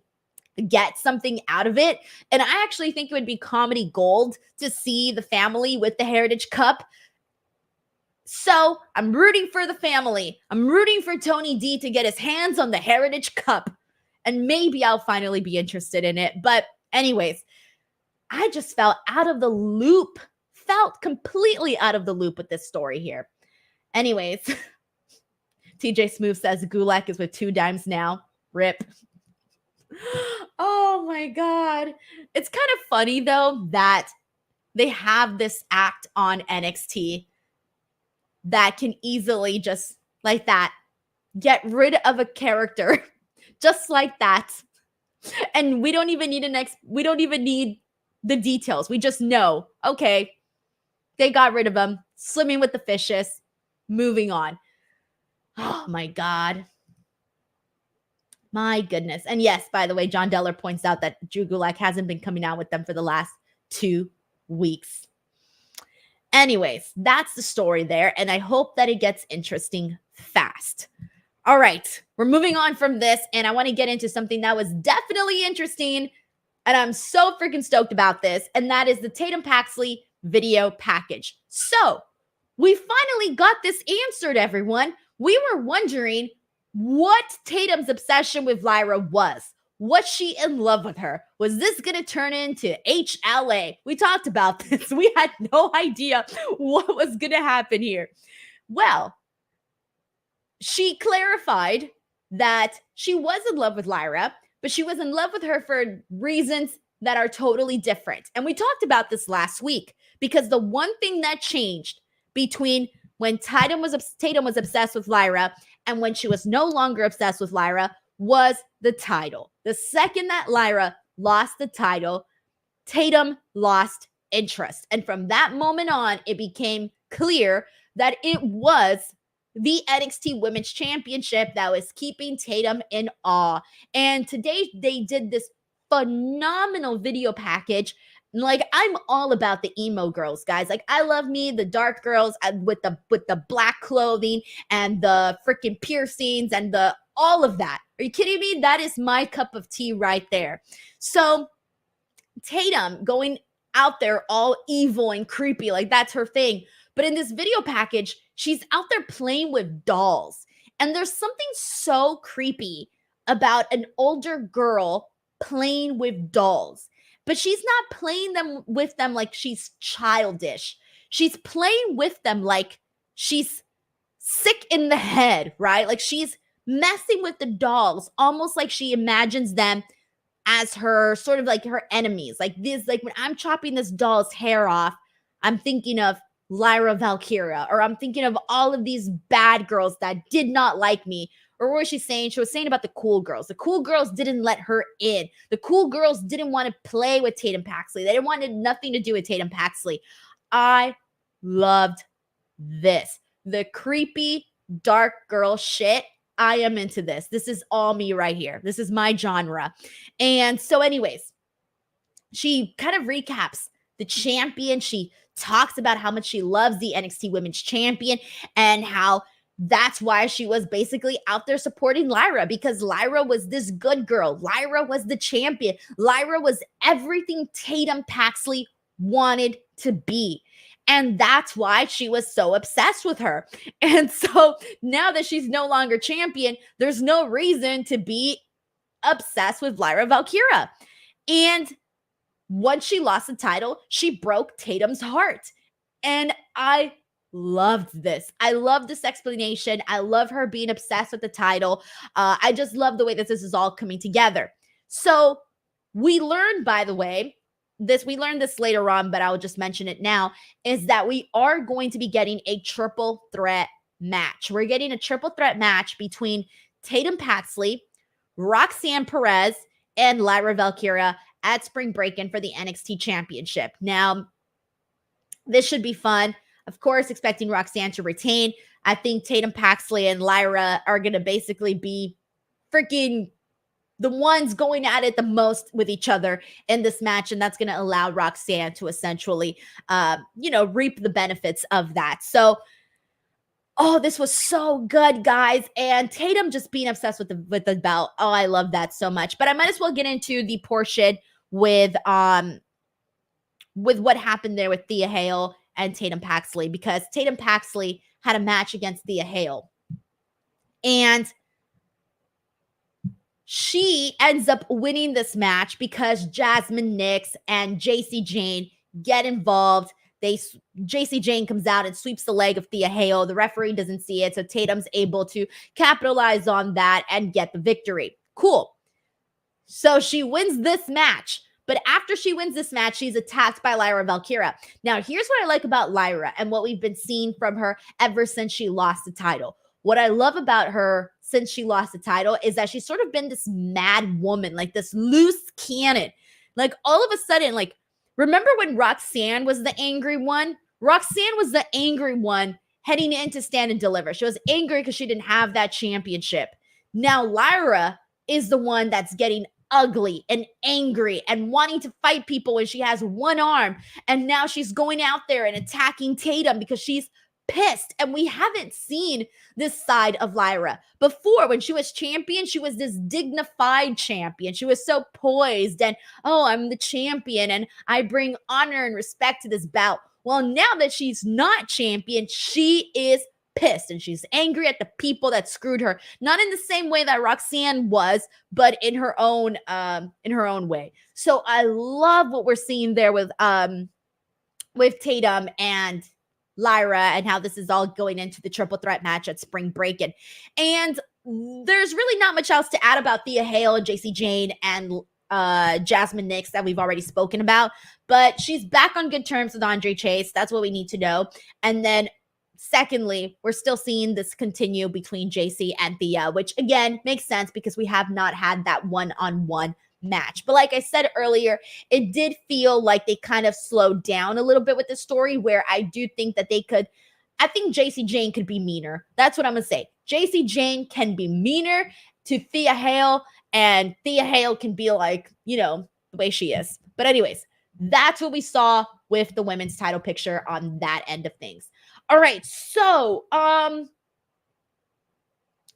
get something out of it. And I actually think it would be comedy gold to see the family with the Heritage Cup. So I'm rooting for the family. I'm rooting for Tony D to get his hands on the Heritage Cup. And maybe I'll finally be interested in it. But anyways, I just felt out of the loop. Felt completely out of the loop with this story here. Anyways, TJ Smooth says Gulak is with 2 dimes now. Rip. Oh my God. It's kind of funny though that they have this act on NXT that can easily just like that get rid of a character just like that. And we don't even need the details. We just know, okay, they got rid of him, swimming with the fishes, moving on. Oh my God. My goodness. And yes, by the way, John Deller points out that Drew Gulak hasn't been coming out with them for the last 2 weeks. Anyways, that's the story there. And I hope that it gets interesting fast. All right, we're moving on from this. And I want to get into something that was definitely interesting. And I'm so freaking stoked about this. And that is the Tatum Paxley video package. So we finally got this answered, everyone. We were wondering what Tatum's obsession with Lyra was. Was she in love with her? Was this going to turn into HLA? We talked about this. We had no idea what was going to happen here. Well, she clarified that she was in love with Lyra, but she was in love with her for reasons that are totally different. And we talked about this last week, because the one thing that changed between when Tatum was obsessed with Lyra and when she was no longer obsessed with Lyra was the title. The second that Lyra lost the title, Tatum lost interest. And from that moment on, it became clear that it was the NXT Women's Championship that was keeping Tatum in awe. And today they did this phenomenal video package. Like, I'm all about the emo girls, guys. Like, I love me, the dark girls with the black clothing and the freaking piercings and the all of that. Are you kidding me? That is my cup of tea right there. So Tatum going out there all evil and creepy, like that's her thing. But in this video package, she's out there playing with dolls. And there's something so creepy about an older girl playing with dolls. But she's not playing them with them like she's childish. She's playing with them like she's sick in the head, right? Like she's messing with the dolls, almost like she imagines them as her sort of like her enemies. Like this, like when I'm chopping this doll's hair off, I'm thinking of Lyra Valkyria, or I'm thinking of all of these bad girls that did not like me. Or what was she saying? She was saying about the cool girls. The cool girls didn't let her in. The cool girls didn't want to play with Tatum Paxley. They didn't want nothing to do with Tatum Paxley. I loved this. The creepy, dark girl shit. I am into this. This is all me right here. This is my genre. And so, anyways, she kind of recaps the champion. She talks about how much she loves the NXT Women's Champion and how that's why she was basically out there supporting Lyra, because Lyra was this good girl. Lyra was the champion. Lyra was everything Tatum Paxley wanted to be. And that's why she was so obsessed with her. And so now that she's no longer champion, there's no reason to be obsessed with Lyra Valkyria. And once she lost the title, she broke Tatum's heart. And I loved this. I love this explanation. I love her being obsessed with the title. I just love the way that this is all coming together. So we learned, by the way, we learned this later on, but I'll just mention it now, is that we are going to be getting a triple threat match. We're getting a triple threat match between Tatum Paxley, Roxanne Perez, and Lyra Valkyria at Spring Break-In for the NXT Championship. Now, this should be fun. Of course, expecting Roxanne to retain. I think Tatum Paxley and Lyra are going to basically be freaking the ones going at it the most with each other in this match, and that's going to allow Roxanne to essentially, reap the benefits of that. So, this was so good, guys. And Tatum just being obsessed with the belt. Oh, I love that so much. But I might as well get into the portion with what happened there with Thea Hale and Tatum Paxley, because Tatum Paxley had a match against Thea Hale. And she ends up winning this match because Jasmine Nix and JC Jane get involved. JC Jane comes out and sweeps the leg of Thea Hale. The referee doesn't see it, so Tatum's able to capitalize on that and get the victory. Cool. So she wins this match. But after she wins this match, she's attacked by Lyra Valkyria. Now, here's what I like about Lyra and what we've been seeing from her ever since she lost the title. What I love about her since she lost the title is that she's sort of been this mad woman, like this loose cannon. Like all of a sudden, like, remember when Roxanne was the angry one? Roxanne was the angry one heading in to Stand and Deliver. She was angry because she didn't have that championship. Now Lyra is the one that's getting ugly and angry and wanting to fight people when she has one arm. And now she's going out there and attacking Tatum because she's pissed. And we haven't seen this side of Lyra before. When she was champion, she was this dignified champion. She was so poised and, oh, I'm the champion and I bring honor and respect to this bout. Well, now that she's not champion, she is pissed and she's angry at the people that screwed her. Not in the same way that Roxanne was, but in her own way. So I love what we're seeing there with Tatum and Lyra and how this is all going into the triple threat match at Spring Break-In. And there's really not much else to add about Thea Hale and JC Jane and Jasmine Nix that we've already spoken about, but she's back on good terms with Andre Chase. That's what we need to know. And then secondly, we're still seeing this continue between JC and Thea, which again makes sense because we have not had that one-on-one match. But like I said earlier, it did feel like they kind of slowed down a little bit with the story, where I do think that I think JC Jane could be meaner. That's what I'm going to say. JC Jane can be meaner to Thea Hale, and Thea Hale can be like, the way she is. But anyways, that's what we saw with the women's title picture on that end of things. All right. So,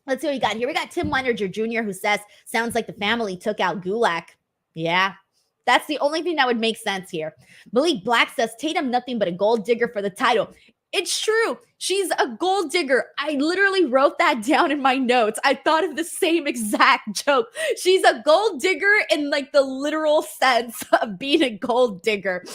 Let's see what we got here. We got Tim Weinerger Jr. who says, sounds like the family took out Gulak. Yeah, that's the only thing that would make sense here. Malik Black says, Tatum nothing but a gold digger for the title. It's true. She's a gold digger. I literally wrote that down in my notes. I thought of the same exact joke. She's a gold digger in like the literal sense of being a gold digger.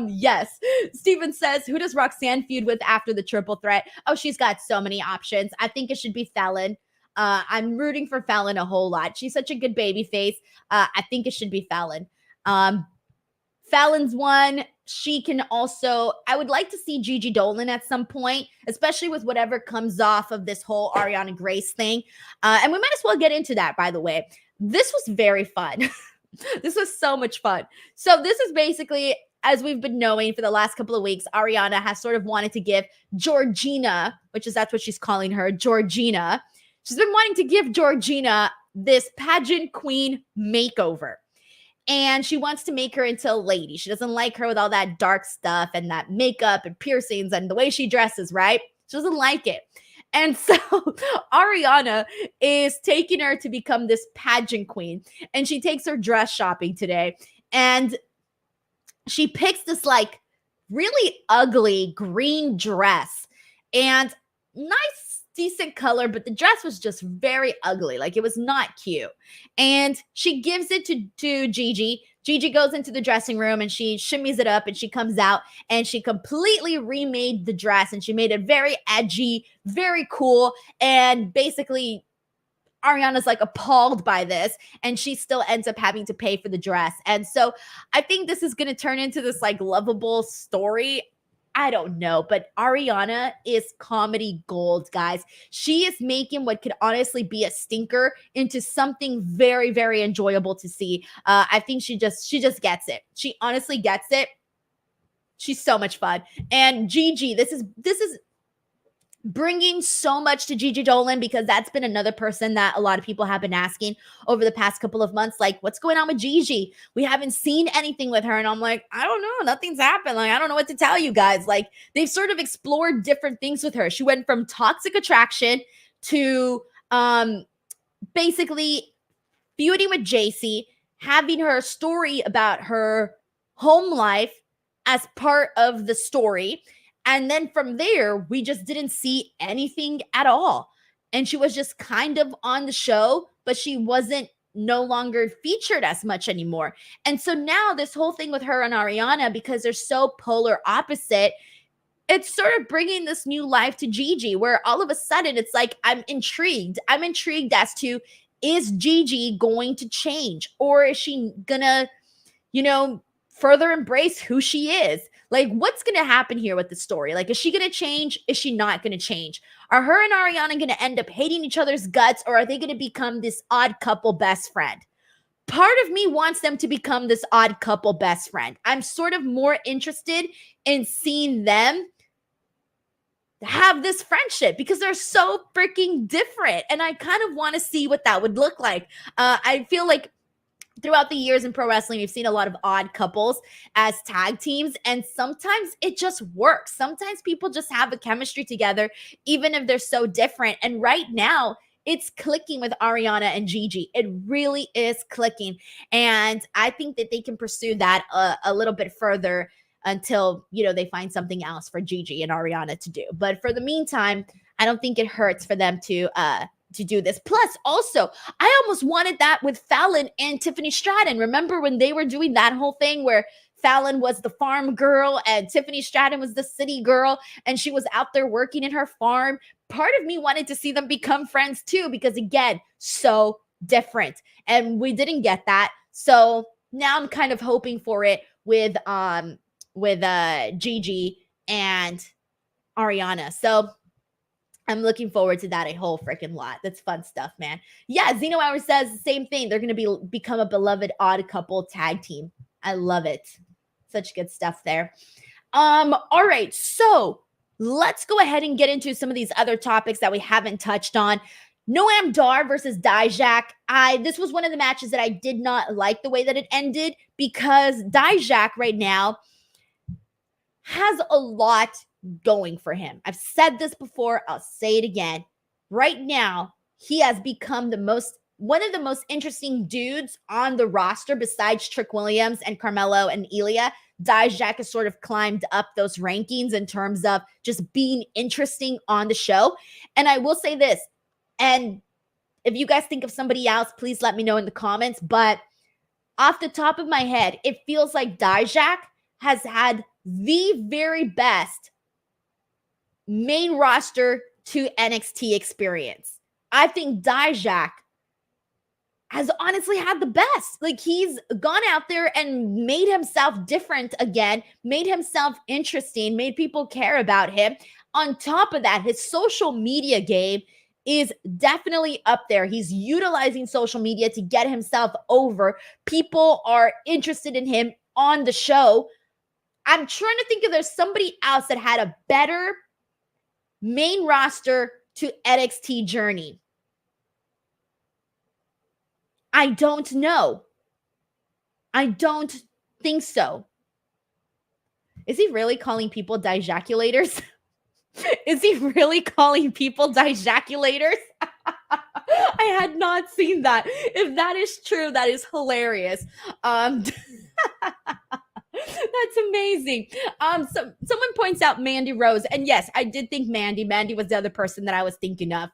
Yes. Steven says, who does Roxanne feud with after the triple threat? Oh, she's got so many options. I think it should be Fallon. I'm rooting for Fallon a whole lot. She's such a good baby face. I think it should be Fallon. Fallon's one. She can also, I would like to see Gigi Dolan at some point, especially with whatever comes off of this whole Ariana Grace thing. And we might as well get into that, by the way. This was very fun. This was so much fun. So this is basically, as we've been knowing for the last couple of weeks, Ariana has sort of wanted to give Georgina, that's what she's calling her, Georgina. She's been wanting to give Georgina this pageant queen makeover. And she wants to make her into a lady. She doesn't like her with all that dark stuff and that makeup and piercings and the way she dresses, right? She doesn't like it. And so Ariana is taking her to become this pageant queen. And she takes her dress shopping today. And she picks this like really ugly green dress. And nice, decent color, but the dress was just very ugly. Like it was not cute. And she gives it to Gigi. Gigi goes into the dressing room and she shimmies it up and she comes out and she completely remade the dress and she made it very edgy, very cool. And basically Ariana's like appalled by this and she still ends up having to pay for the dress. And so I think this is going to turn into this like lovable story. I don't know, but Ariana is comedy gold, guys. She is making what could honestly be a stinker into something very, very enjoyable to see. I think she just gets it. She honestly gets it. She's so much fun. And Gigi, this is bringing so much to Gigi Dolan because that's been another person that a lot of people have been asking over the past couple of months, like, what's going on with Gigi? We haven't seen anything with her. And I'm like, I don't know. Nothing's happened. Like, I don't know what to tell you guys. Like, they've sort of explored different things with her. She went from toxic attraction to basically feuding with JC, having her story about her home life as part of the story. And then from there, we just didn't see anything at all. And she was just kind of on the show, but she wasn't no longer featured as much anymore. And so now this whole thing with her and Ariana, because they're so polar opposite, it's sort of bringing this new life to Gigi, where all of a sudden it's like, I'm intrigued. I'm intrigued as to, is Gigi going to change? Or is she gonna, further embrace who she is? Like, what's going to happen here with the story? Like, is she going to change? Is she not going to change? Are her and Ariana going to end up hating each other's guts, or are they going to become this odd couple best friend? Part of me wants them to become this odd couple best friend. I'm sort of more interested in seeing them have this friendship because they're so freaking different. And I kind of want to see what that would look like. I feel like throughout the years in pro wrestling, we've seen a lot of odd couples as tag teams, and sometimes it just works. Sometimes people just have a chemistry together, even if they're so different. And right now, it's clicking with Ariana and Gigi. It really is clicking. And I think that they can pursue that a little bit further until, they find something else for Gigi and Ariana to do. But for the meantime, I don't think it hurts for them to do this. Plus, also, I almost wanted that with Fallon and Tiffany Stratton. Remember when they were doing that whole thing where Fallon was the farm girl and Tiffany Stratton was the city girl, and she was out there working in her farm? Part of me wanted to see them become friends too, because again, so different. And we didn't get that. So now I'm kind of hoping for it with Gigi and Ariana. So I'm looking forward to that a whole freaking lot. That's fun stuff, man. Yeah, Zeno Hour says the same thing. They're going to become a beloved odd couple tag team. I love it. Such good stuff there. All right, so let's go ahead and get into some of these other topics that we haven't touched on. Noam Dar versus Dijak. This was one of the matches that I did not like the way that it ended, because Dijak right now has a lot going for him. I've said this before. I'll say it again. Right now, he has become one of the most interesting dudes on the roster besides Trick Williams and Carmelo and Ilya. Dijak has sort of climbed up those rankings in terms of just being interesting on the show. And I will say this, and if you guys think of somebody else, please let me know in the comments. But off the top of my head, it feels like Dijak has had the very best main roster to NXT experience. I think Dijak has honestly had the best. Like, he's gone out there and made himself different again, made himself interesting, made people care about him. On top of that, his social media game is definitely up there. He's utilizing social media to get himself over. People are interested in him on the show. I'm trying to think if there's somebody else that had a better main roster to NXT journey. I don't know. I don't think so. Is he really calling people dijaculators? Is he really calling people dijaculators? I had not seen that. If that is true, that is hilarious. That's amazing. Someone points out Mandy Rose, and yes, I did think Mandy. Mandy was the other person that I was thinking of.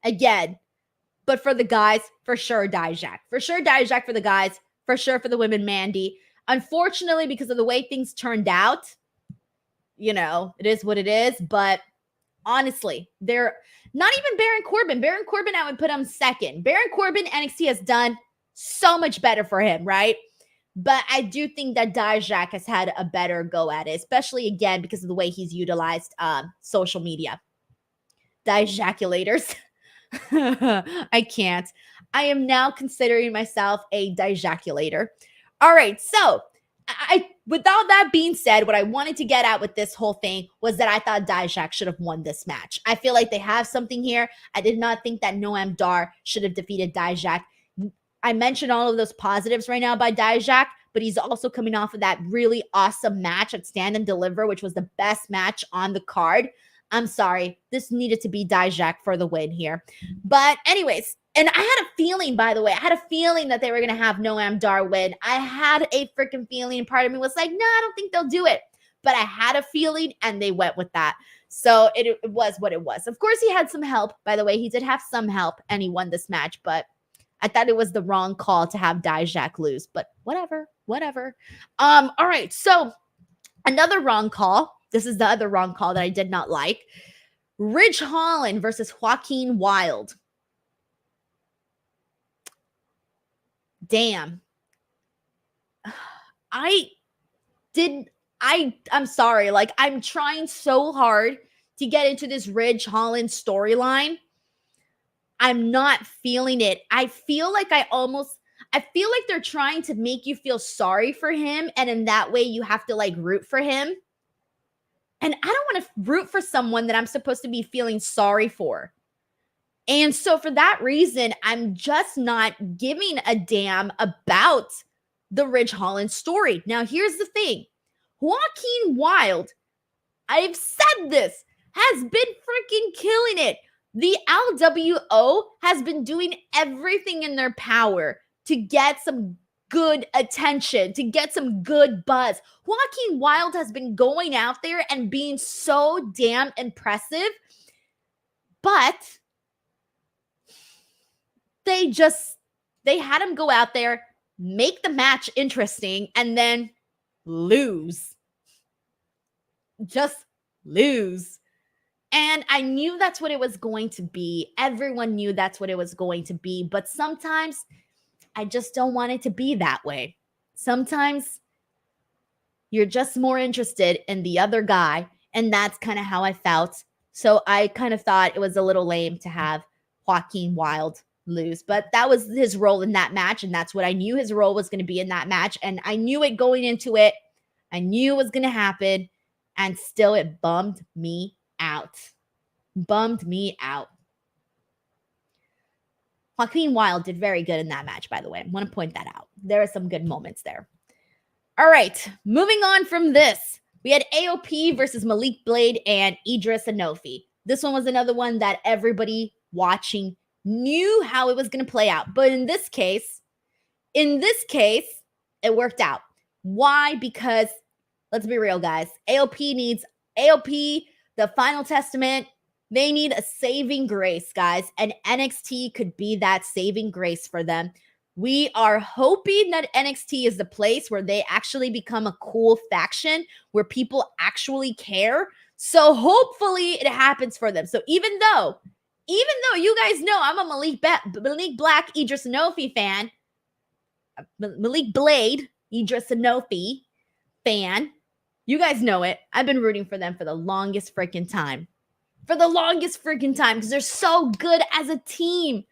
Again, but for the guys, for sure, Dijak. For sure, Dijak for the guys. For sure, for the women, Mandy. Unfortunately, because of the way things turned out, it is what it is. But honestly, they're not even Baron Corbin. Baron Corbin, I would put him second. Baron Corbin, NXT has done so much better for him, right? But I do think that Dijak has had a better go at it, especially, again, because of the way he's utilized social media. Dijaculators. I can't. I am now considering myself a dijaculator. All right, so without that being said, what I wanted to get at with this whole thing was that I thought Dijak should have won this match. I feel like they have something here. I did not think that Noam Dar should have defeated Dijak. I mentioned all of those positives right now by Dijak, but he's also coming off of that really awesome match at Stand and Deliver, which was the best match on the card. I'm sorry. This needed to be Dijak for the win here. But anyways, and I had a feeling, by the way, that they were going to have Noam Dar win. I had a freaking feeling. Part of me was like, no, I don't think they'll do it. But I had a feeling, and they went with that. So it was what it was. Of course, he had some help. By the way, he did have some help, and he won this match. But I thought it was the wrong call to have Dijak lose. But whatever. All right, so another wrong call. This is the other wrong call that I did not like. Ridge Holland versus Joaquin Wilde. Damn. I'm sorry. Like, I'm trying so hard to get into this Ridge Holland storyline. I'm not feeling it. I feel like they're trying to make you feel sorry for him. And in that way, you have to root for him. And I don't want to root for someone that I'm supposed to be feeling sorry for. And so for that reason, I'm just not giving a damn about the Ridge Holland story. Now, here's the thing. Joaquin Wilde, I've said this, has been freaking killing it. The LWO has been doing everything in their power to get some good attention, to get some good buzz. Joaquin Wilde has been going out there and being so damn impressive, but they had him go out there, make the match interesting, and then lose. Just lose. And I knew that's what it was going to be. Everyone knew that's what it was going to be, but sometimes I just don't want it to be that way. Sometimes you're just more interested in the other guy, and that's kind of how I felt. So I kind of thought it was a little lame to have Joaquin Wilde lose, but that was his role in that match, and that's what I knew his role was going to be in that match, and I knew it going into it. I knew it was going to happen, and still it bummed me out. Joaquin Wilde did very good in that match, by the way. I want to point that out. There are some good moments there. All right, moving on from this. We had AOP versus Malik Blade and Idris Anofi. This one was another one that everybody watching knew how it was going to play out. But in this case, it worked out. Why? Because let's be real, guys. AOP, the Final Testament. They need a saving grace, guys. And NXT could be that saving grace for them. We are hoping that NXT is the place where they actually become a cool faction, where people actually care. So hopefully it happens for them. So even though you guys know I'm a Malik Black, Idris Sanofi fan, Malik Blade, Idris Sanofi fan, you guys know it. I've been rooting for them for the longest freaking time. Because they're so good as a team.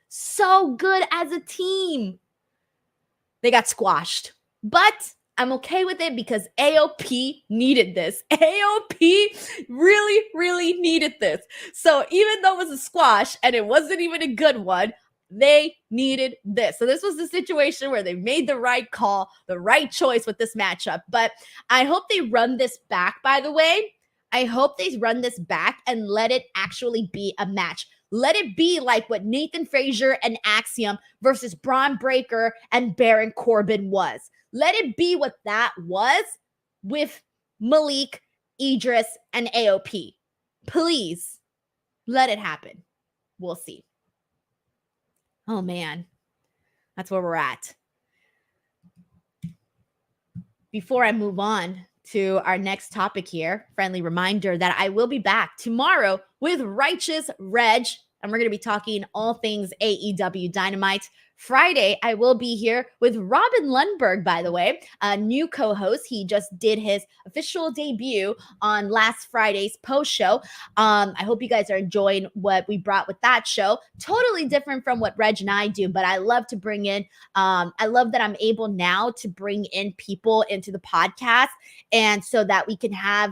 They got squashed. But I'm okay with it because AOP needed this. AOP really, really needed this. So even though it was a squash and it wasn't even a good one, they needed this. So this was the situation where they made the right call, the right choice with this matchup. But I hope they run this back, by the way. I hope they run this back and let it actually be a match. Let it be like what Nathan Frazier and Axiom versus Braun Breaker and Baron Corbin was. Let it be what that was with Malik, Idris, and AOP. Please let it happen. We'll see. Oh, man. That's where we're at. Before I move on to our next topic here, friendly reminder that I will be back tomorrow with Righteous Reg, and we're going to be talking all things AEW Dynamite. Friday, I will be here with Robin Lundberg, by the way, a new co-host. He just did his official debut on last Friday's post show. I hope you guys are enjoying what we brought with that show. Totally different from what Reg and I do, but I love to bring in, I love that I'm able now to bring in people into the podcast, and so that we can have,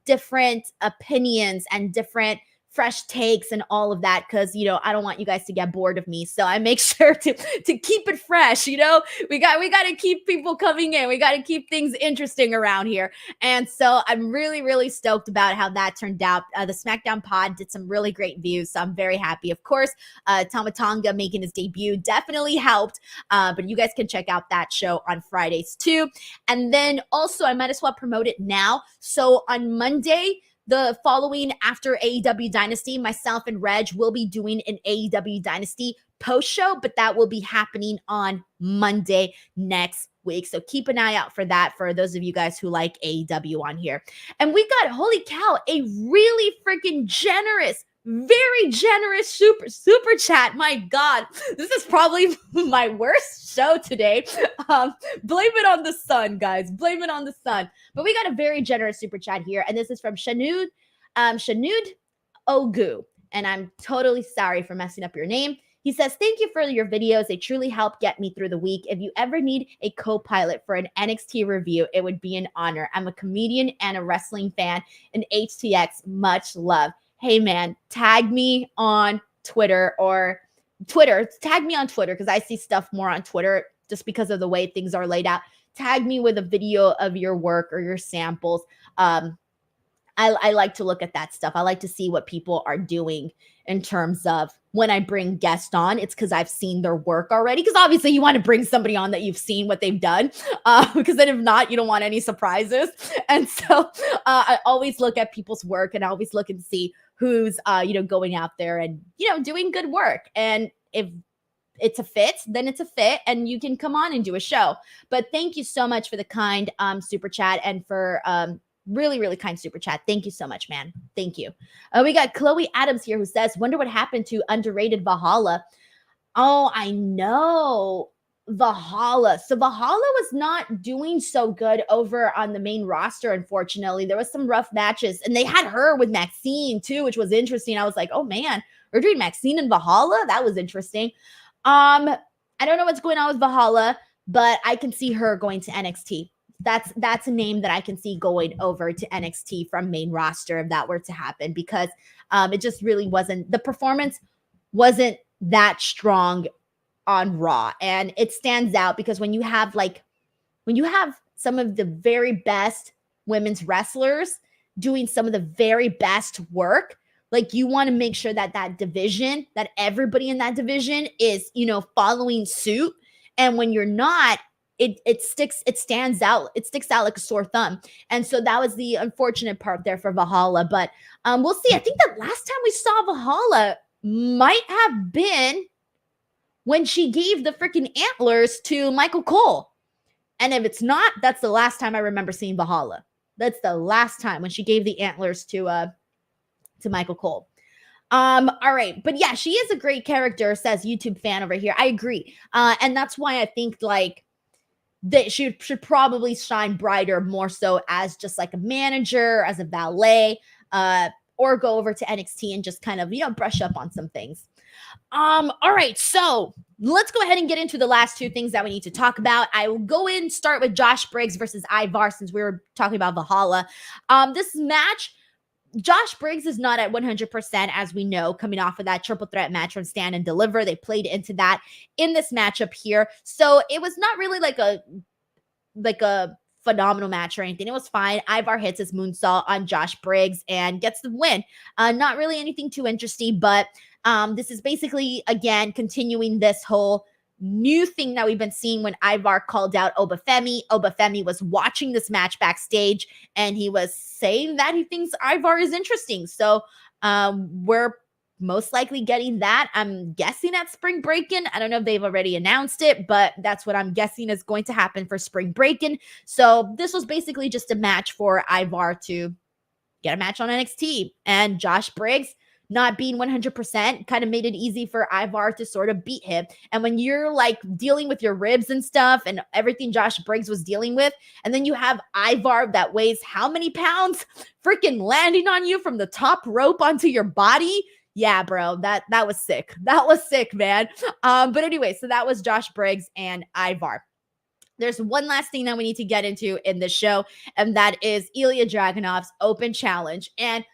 different opinions and different fresh takes and all of that, because I don't want you guys to get bored of me, so I make sure to keep it fresh. We got to keep people coming in, we got to keep things interesting around here. And so I'm really, really stoked about how that turned out. The SmackDown pod did some really great views, so I'm very happy. Of course, Tama Tonga making his debut definitely helped, but you guys can check out that show on Fridays too. And then also, I might as well promote it now. So on Monday, the following after AEW Dynasty, myself and Reg will be doing an AEW Dynasty post show, but that will be happening on Monday next week. So keep an eye out for that for those of you guys who like AEW on here. And we got, holy cow, a really freaking generous, very generous super chat. My God, this is probably my worst show today. Blame it on the sun, guys. Blame it on the sun. But we got a very generous super chat here, and this is from Shanud Ogu, and I'm totally sorry for messing up your name. He says, "Thank you for your videos. They truly help get me through the week. If you ever need a co-pilot for an NXT review, it would be an honor. I'm a comedian and a wrestling fan, and HTX, much love." Hey man, tag me on Twitter tag me on Twitter, because I see stuff more on Twitter just because of the way things are laid out. Tag me with a video of your work or your samples. I like to look at that stuff. I like to see what people are doing in terms of when I bring guests on. It's because I've seen their work already, because obviously you want to bring somebody on that you've seen what they've done, because then if not, you don't want any surprises. And so I always look at people's work, and I always look and see who's going out there and doing good work. And if it's a fit, then it's a fit, and you can come on and do a show. But thank you so much for the kind super chat, and for really, really kind super chat. Thank you so much, man. Thank you. We got Chloe Adams here who says, "Wonder what happened to underrated Valhalla." Oh, I know. Valhalla. So Valhalla was not doing so good over on the main roster, unfortunately. There was some rough matches, and they had her with Maxine too, which was interesting. I was like, oh man, we're doing Maxine and Valhalla? That was interesting. I don't know what's going on with Valhalla, but I can see her going to NXT. That's a name that I can see going over to NXT from main roster if that were to happen, because it just really wasn't, the performance wasn't that strong on Raw. And it stands out because when you have some of the very best women's wrestlers doing some of the very best work, Like, you want to make sure that that everybody in that division is, following suit. And when you're not, it stands out. It sticks out like a sore thumb. And so that was the unfortunate part there for Valhalla. But we'll see. I think the last time we saw Valhalla might have been when she gave the freaking antlers to Michael Cole. And if it's not, that's the last time I remember seeing Valhalla. That's the last time when she gave the antlers to Michael Cole. All right. But yeah, she is a great character, says YouTube fan over here. I agree. And that's why I think like that she should probably shine brighter more so as just like a manager, as a valet, or go over to NXT and just kind of, brush up on some things. All right, so let's go ahead and get into the last two things that we need to talk about. I will go in and start with Josh Briggs versus Ivar, since we were talking about Valhalla. This match, Josh Briggs is not at 100%, as we know, coming off of that triple threat match from Stand and Deliver. They played into that in this matchup here. So it was not really like a phenomenal match or anything. It was fine. Ivar hits his moonsault on Josh Briggs and gets the win. Not really anything too interesting, but this is basically, again, continuing this whole new thing that we've been seeing when Ivar called out Obafemi. Obafemi was watching this match backstage, and he was saying that he thinks Ivar is interesting. So we're most likely getting that. I'm guessing at Spring Breakin'. I don't know if they've already announced it, but that's what I'm guessing is going to happen for Spring Breakin'. So this was basically just a match for Ivar to get a match on NXT. And Josh Briggs, not being 100%, kind of made it easy for Ivar to sort of beat him. And when you're like dealing with your ribs and stuff and everything Josh Briggs was dealing with, and then you have Ivar that weighs how many pounds freaking landing on you from the top rope onto your body. Yeah, bro, that was sick. That was sick, man. But anyway, so that was Josh Briggs and Ivar. There's one last thing that we need to get into in this show, and that is Ilya Dragunov's open challenge. And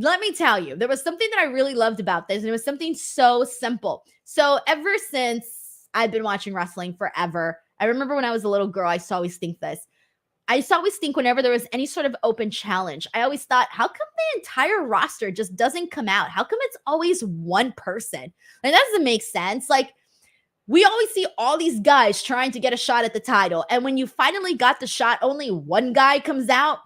let me tell you, there was something that I really loved about this, and it was something so simple. So ever since I've been watching wrestling forever, I remember when I was a little girl, I used to always think this. I used to always think whenever there was any sort of open challenge, I always thought, how come the entire roster just doesn't come out? How come it's always one person? And that doesn't make sense. Like, we always see all these guys trying to get a shot at the title. And when you finally got the shot, only one guy comes out.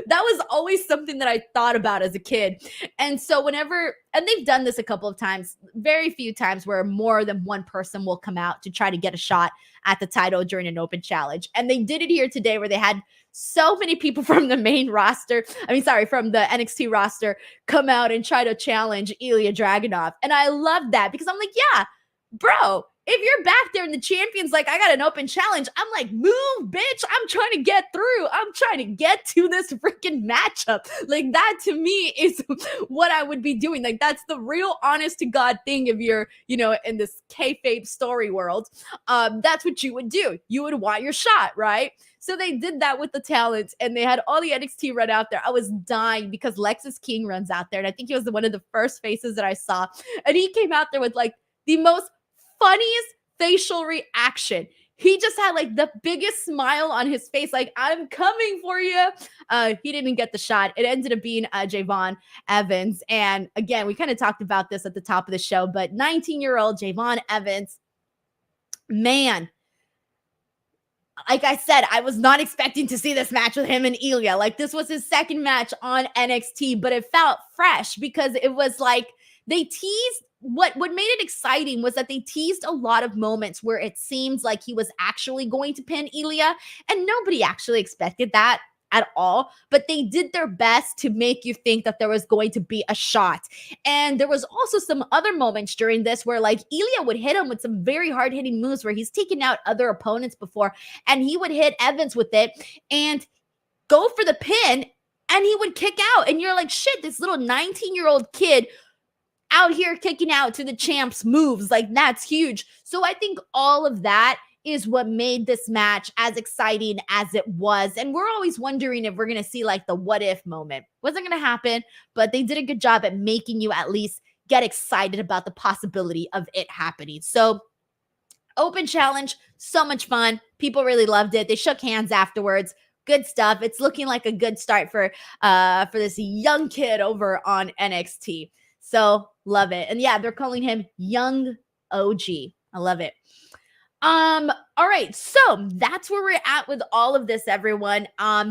That was always something that I thought about as a kid. And so and they've done this a couple of times, very few times where more than one person will come out to try to get a shot at the title during an open challenge. And they did it here today where they had so many people from the main roster, from the NXT roster, come out and try to challenge Ilya Dragunov. And I love that because I'm like, yeah, bro, if you're back there and the champion's like, I got an open challenge, I'm like, move, bitch. I'm trying to get through. I'm trying to get to this freaking matchup. Like, that to me is what I would be doing. Like, that's the real honest to God thing if you're, in this kayfabe story world. That's what you would do. You would want your shot, right? So they did that with the talent, and they had all the NXT run out there. I was dying because Lexus King runs out there, and I think he was one of the first faces that I saw. And he came out there with like the most funniest facial reaction. He just had like the biggest smile on his face, like, I'm coming for you. He didn't get the shot. It ended up being Javon Evans. And again, we kind of talked about this at the top of the show, but 19-year-old Javon Evans, man, like I said, I was not expecting to see this match with him and Ilya. Like, this was his second match on NXT, but it felt fresh because it was like they teased. What made it exciting was that they teased a lot of moments where it seems like he was actually going to pin Ilya, and nobody actually expected that at all, but they did their best to make you think that there was going to be a shot. And there was also some other moments during this where like Ilya would hit him with some very hard-hitting moves where he's taken out other opponents before, and he would hit Evans with it and go for the pin, and he would kick out, and you're like, shit, this little 19-year-old kid out here kicking out to the champ's moves. Like, that's huge. So I think all of that is what made this match as exciting as it was. And we're always wondering if we're going to see like the what if moment. Wasn't going to happen, but they did a good job at making you at least get excited about the possibility of it happening. So open challenge, so much fun. People really loved it. They shook hands afterwards. good stuff. It's looking like a good start for this young kid over on NXT. So love it. And yeah, they're calling him Young OG. I love it. All right, so that's where we're at with all of this, everyone.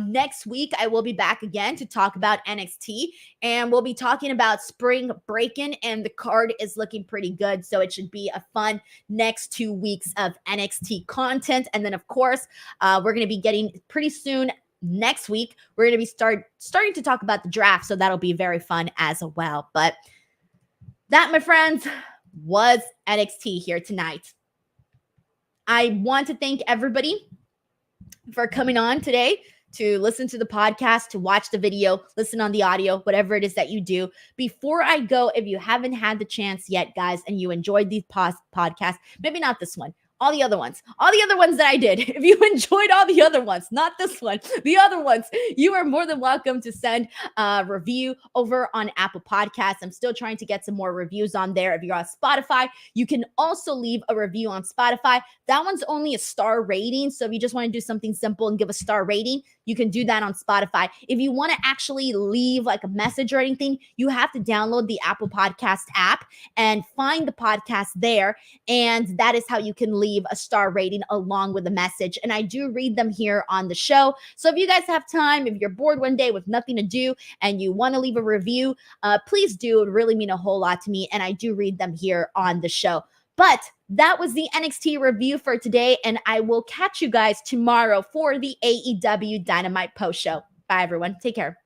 Next week I will be back again to talk about NXT, and we'll be talking about spring break-in, and the card is looking pretty good, so it should be a fun next 2 weeks of NXT content. And then of course we're going to be getting pretty soon next week, we're going to be starting to talk about the draft, so that'll be very fun as well. But that, my friends, was NXT here tonight. I want to thank everybody for coming on today to listen to the podcast, to watch the video, listen on the audio, whatever it is that you do. Before I go, if you haven't had the chance yet, guys, and you enjoyed these podcasts, maybe not this one, all the other ones that I did. If you enjoyed all the other ones, not this one, the other ones, you are more than welcome to send a review over on Apple Podcasts. I'm still trying to get some more reviews on there. If you're on Spotify, you can also leave a review on Spotify. That one's only a star rating. So if you just want to do something simple and give a star rating, you can do that on Spotify. If you want to actually leave like a message or anything, you have to download the Apple Podcast app and find the podcast there. And that is how you can leave a star rating along with a message. And I do read them here on the show. So if you guys have time, if you're bored one day with nothing to do and you want to leave a review, please do. It would really mean a whole lot to me. And I do read them here on the show. But that was the NXT review for today. And I will catch you guys tomorrow for the AEW Dynamite post show. Bye, everyone. Take care.